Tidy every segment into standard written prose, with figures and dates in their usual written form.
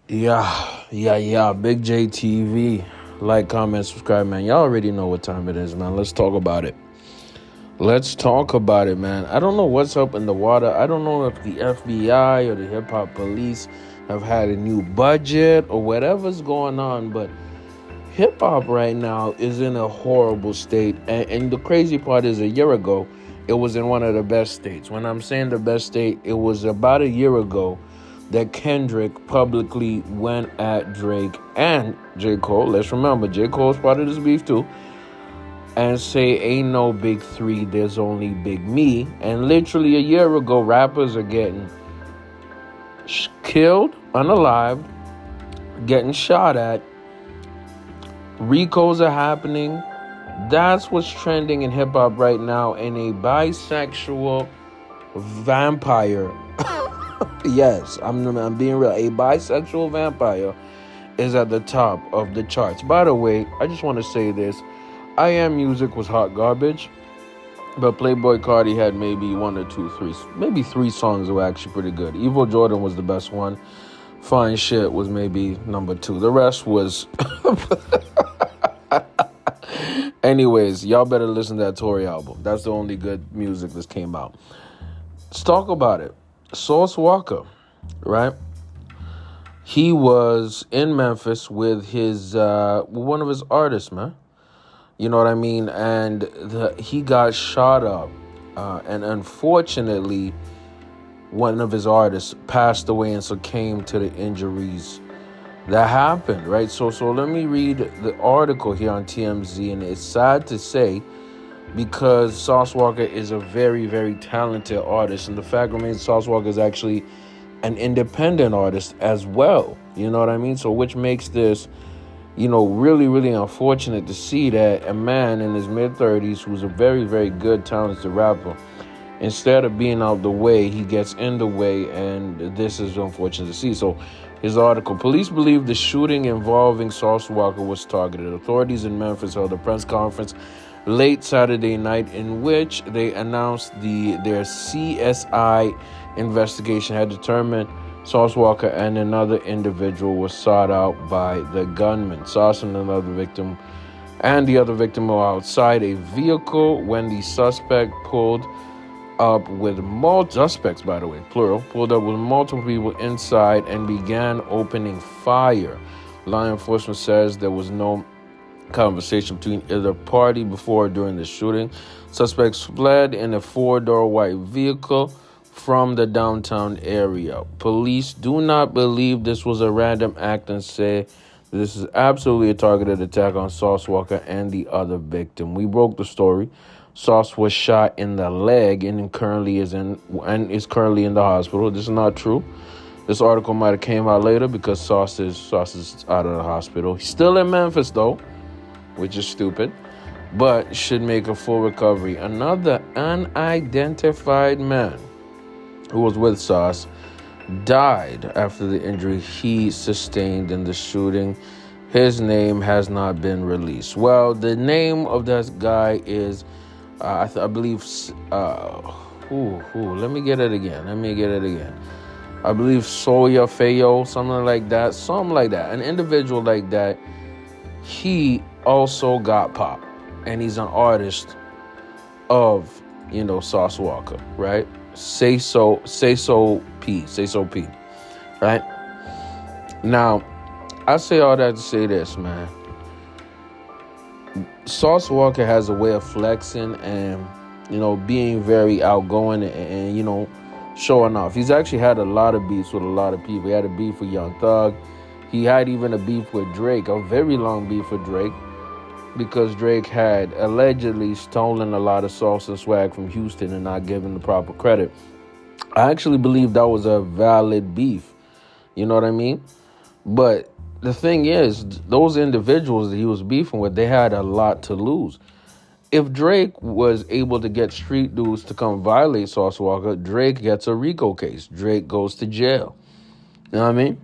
Yeah. Big JTV. Like, comment, subscribe, man. Y'all already know what time it is, man. Let's talk about it. Let's talk about it, man. I don't know what's up in the water. I don't know if the FBI or the hip hop police have had a new budget or whatever's going on, but hip hop right now is in a horrible state. And the crazy part is, a year ago, it was in one of the best states. When I'm saying the best state, it was about a year ago that Kendrick publicly went at Drake and J. Cole. Let's remember, J. Cole's part of this beef too. And say, ain't no big three, there's only big me. And literally a year ago, rappers are getting killed, unalived, getting shot at. Ricos are happening. That's what's trending in hip hop right now. And a bisexual vampire. Yes, I'm being real. A bisexual vampire is at the top of the charts. By the way, I just want to say this. I Am Music was hot garbage, but Playboy Cardi had maybe maybe three songs that were actually pretty good. Evil Jordan was the best one. Fine Shit was maybe number 2. The rest was... Anyways, y'all better listen to that Tory album. That's the only good music that came out. Let's talk about it. Sauce Walka, right? He was in Memphis with his one of his artists, man. You know what I mean? And he got shot up. And unfortunately, one of his artists passed away and succumbed to the injuries that happened, right? So let me read the article here on TMZ. And it's sad to say, because Sauce Walka is a very, very talented artist. And the fact remains, Sauce Walka is actually an independent artist as well. You know what I mean? So which makes this, really, really unfortunate to see that a man in his mid-30s who's a very, very good, talented rapper, instead of being out the way, he gets in the way, and this is unfortunate to see. So his article, police believe the shooting involving Sauce Walka was targeted. Authorities in Memphis held a press conference late Saturday night in which they announced their CSI investigation had determined Sauce Walka and another individual was sought out by the gunman. Sauce and the other victim were outside a vehicle when the suspect pulled up with multiple people inside and began opening fire. Law enforcement says there was no conversation between either party before or during the shooting. Suspects fled in a 4-door white vehicle from the downtown area. Police do not believe this was a random act and say this is absolutely a targeted attack on Sauce Walka and the other victim. We broke the story. Sauce was shot in the leg and is currently in the hospital. This is not true. This article might have came out later because Sauce is out of the hospital. He's still in Memphis though, which is stupid, but should make a full recovery. Another unidentified man who was with Sauce died after the injury he sustained in the shooting. His name has not been released. Well, the name of that guy is, I believe, let me get it again. I believe Soya Feo, something like that. An individual like that, he also got popped. And he's an artist of, Sauce Walka, right? Sayso P, right? Now, I say all that to say this, man. Sauce Walka has a way of flexing and, being very outgoing and showing off. He's actually had a lot of beefs with a lot of people. He had a beef with Young Thug. He had even a beef with Drake, a very long beef with Drake, because Drake had allegedly stolen a lot of sauce and swag from Houston and not given the proper credit. I actually believe that was a valid beef. You know what I mean? But the thing is, those individuals that he was beefing with, they had a lot to lose. If Drake was able to get street dudes to come violate Sauce Walka, Drake gets a RICO case. Drake goes to jail. You know what I mean?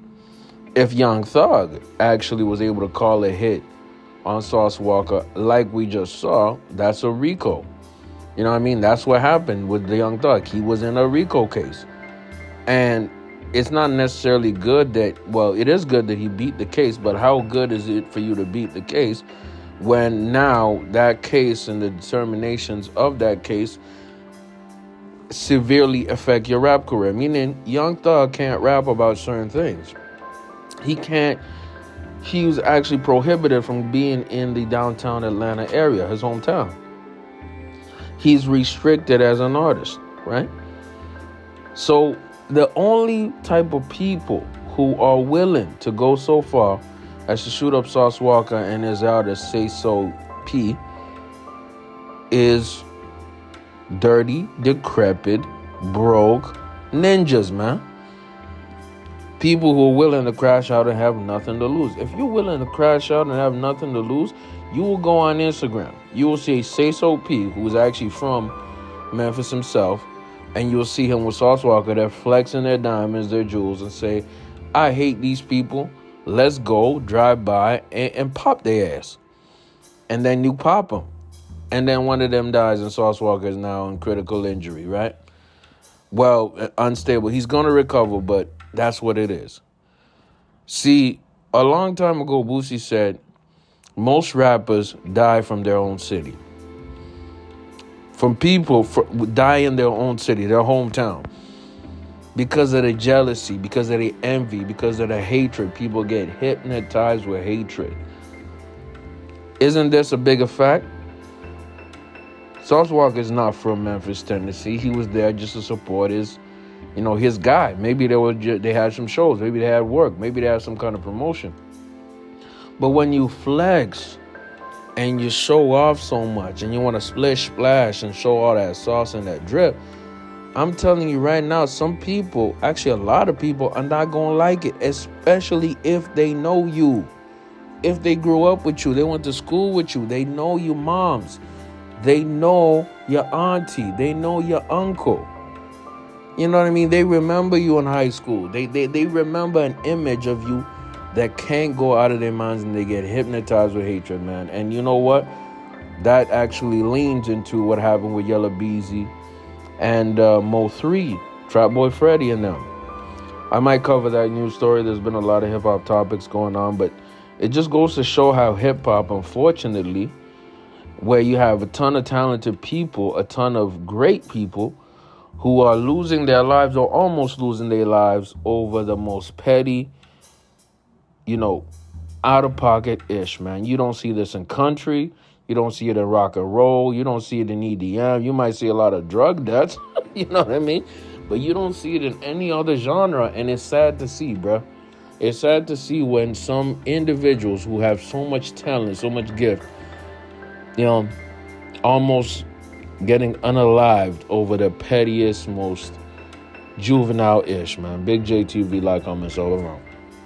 If Young Thug actually was able to call a hit on Sauce Walka, like we just saw, that's a RICO. You know what I mean? That's what happened with the Young Thug. He was in a RICO case. And it's not necessarily good that, well, it is good that he beat the case, but how good is it for you to beat the case when now that case and the determinations of that case severely affect your rap career? Meaning, Young Thug can't rap about certain things. He was actually prohibited from being in the downtown Atlanta area, his hometown. He's restricted as an artist, right? So the only type of people who are willing to go so far as to shoot up Sauce Walka and his artist Sayso P is dirty, decrepit, broke ninjas, man. People who are willing to crash out and have nothing to lose. If you're willing to crash out and have nothing to lose, you will go on Instagram. You will see Sayso P, who is actually from Memphis himself, and you'll see him with Sauce Walka. They're flexing their diamonds, their jewels, and say, I hate these people. Let's go, drive by, and pop their ass. And then you pop them. And then one of them dies, and Sauce Walka is now in critical injury, right? Well, unstable. He's going to recover, but that's what it is. See, a long time ago, Boosie said, most rappers die from their own city. From people die in their own city, their hometown. Because of the jealousy, because of the envy, because of the hatred. People get hypnotized with hatred. Isn't this a bigger fact? Sauce Walka is not from Memphis, Tennessee. He was there just to support his guy. Maybe they had some shows. Maybe they had work. Maybe they had some kind of promotion. But when you flex and you show off so much and you want to splish splash and show all that sauce and that drip, I'm telling you right now, some people, actually a lot of people, are not going to like it, especially if they know you. If they grew up with you, they went to school with you, they know your moms, they know your auntie, they know your uncle. You know what I mean? They remember you in high school. They remember an image of you that can't go out of their minds, and they get hypnotized with hatred, man. And you know what? That actually leans into what happened with Yella Beezy and Mo 3, Trap Boy Freddy and them. I might cover that news story. There's been a lot of hip-hop topics going on, but it just goes to show how hip-hop, unfortunately, where you have a ton of talented people, a ton of great people who are losing their lives or almost losing their lives over the most petty, out-of-pocket ish, man. You don't see this in country. You don't see it in rock and roll. You don't see it in EDM. You might see a lot of drug deaths. You know what I mean? But you don't see it in any other genre, and it's sad to see, bro. It's sad to see when some individuals who have so much talent, so much gift, almost getting unalived over the pettiest, most juvenile ish, man. Big JTV, like, comments all around.